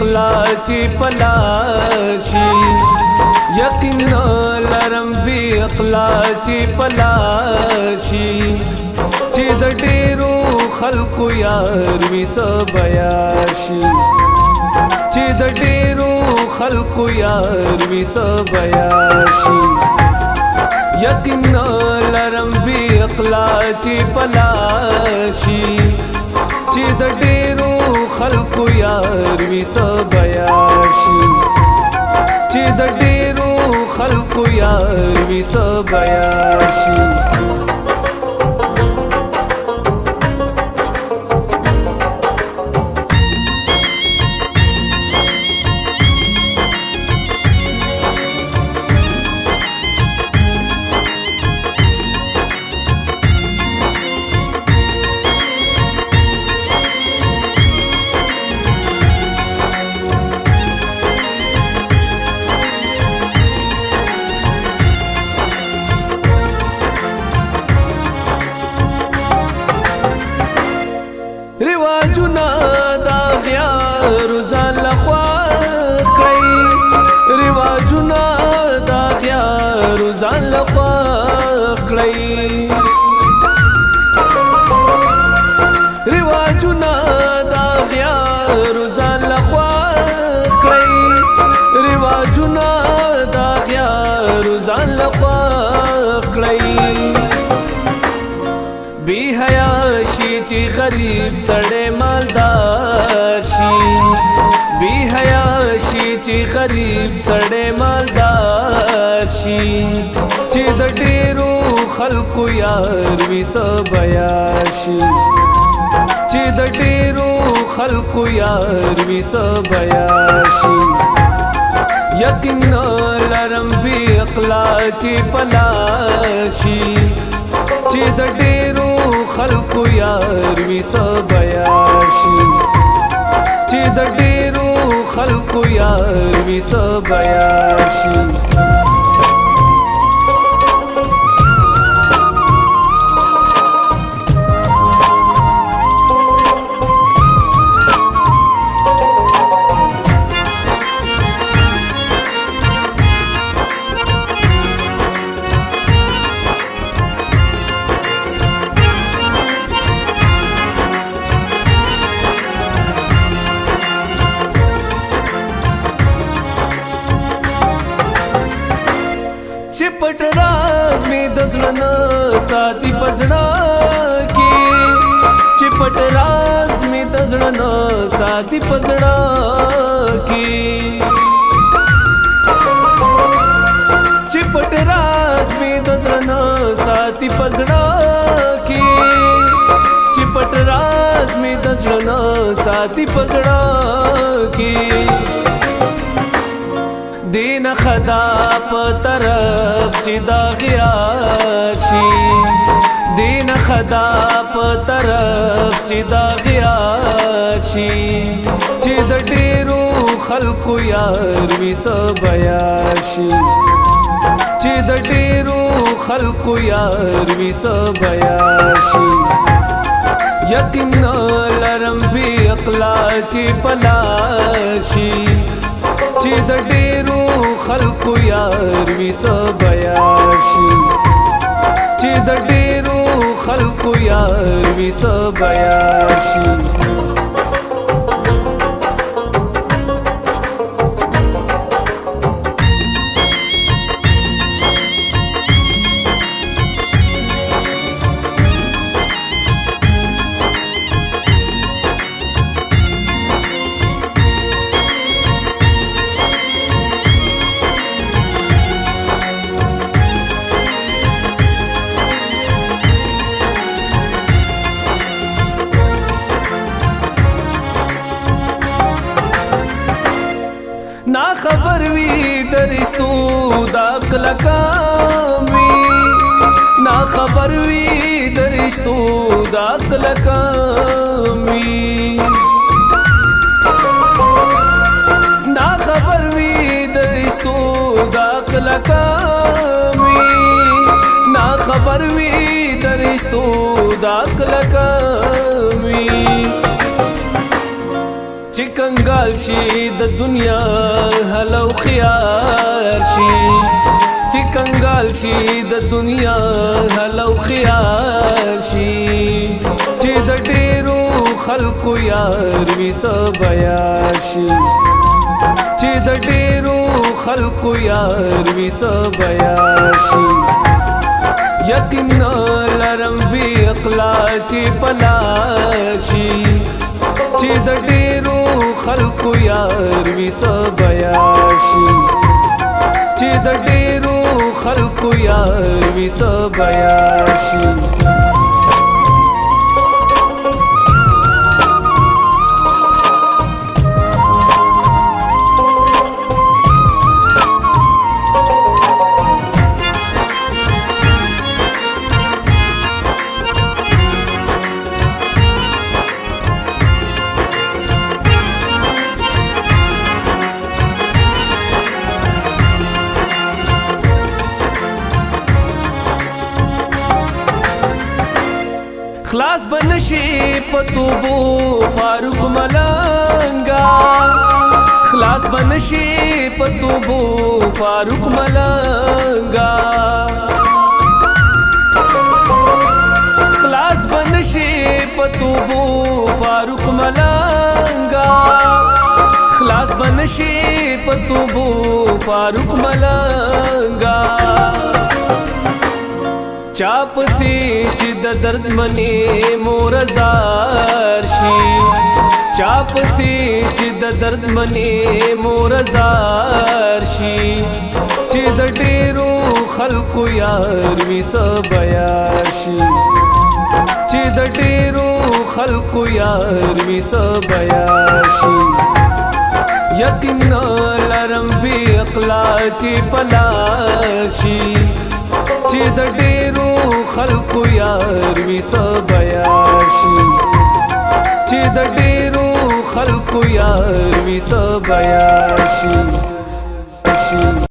اقلا چې پلاشي یقین لرم بی اقلا چې پلاشي چې د ډیرو خلقو یار وی سبیاشي چې د ډیرو خلقو یار وی سبیاشي یقین لرم بی اقلا چې پلاشي چې د ډیرو خلقو یار وی سبیاشي چې د ډیرو خلقو یار وی سبیاشي رواجونه دا غیار ځان لخوا کړئ رواجونه دا غیار ځان لخوا کړئ رواجونه دا غیار ځان لخوا کړئ رواجونه دا غیار ځان لخوا کړئ بی حیا شي چې غریب سړی مالدار شي بی حیا شي چې غریب سړی مالدار شي چې د ډیرو خلقو یار وی سبیاشي چې د ډیرو خلقو یار وی سبیاشي یقین لرم بی اقلا چې پلاشي چې د ډیرو خلقو یار وی سبیاشي چې د ډیرو خلقو یار وی سبیاشي چې پټ راز می د زړه نه ساتي پزړه کې چې پټ راز می د زړه نه ساتي پزړه کې چې پټ راز می د زړه نه ساتي پزړه کې چې پټ راز می د زړه نه ساتي پزړه کې دین خدا په طرف چې دا غیار شي دین خدا په طرف چې دا غیار شي چې د ډیرو خلقو یار وی سبیاشي چې د ډیرو خلقو یار وی سبیاشي یقین لرم بی اقلا چې پلاشي چې د ډیرو خلقو یار وی سبیاشي چې د ډیرو خلقو یار وی سبیاشي نا خبر وی درشتو دا کلکام وی نا خبر وی درشتو دا کلکام وی نا خبر وی درشتو دا کلکام وی نا خبر وی درشتو دا کلکام وی چې کنګال شي د دنیا حل او خيار شي چې کنګال شي د دنیا حل او خيار شي چې د ډېرو خلقو یار وي سبیا شي چې د ډېرو خلقو یار وي سبیا شي یقین لرم بی اقلا چې پلاشي چې د ډېرو خلقو یار وي سبیا شي چې د ډېرو خلقو یار وي سبیا شي خلاص بنشي پتوبو فاروق ملنگا خلاص بنشي پتوبو فاروق ملنگا خلاص بنشي پتوبو فاروق ملنگا خلاص بنشي پتوبو فاروق ملنگا چاپ سی چې د درد منې مور زار شي چاپ سی چې د درد منې مور زار شي چې د ډېرو خلقو یار وي سبیا شي چې د ډېرو خلقو یار وي سبیا شي یقین لرم بی اقلا چې پلاشي چې د ډېرو خلقو یار وي سبیا شي چې د ډېرو خلقو یار وي سبیا شي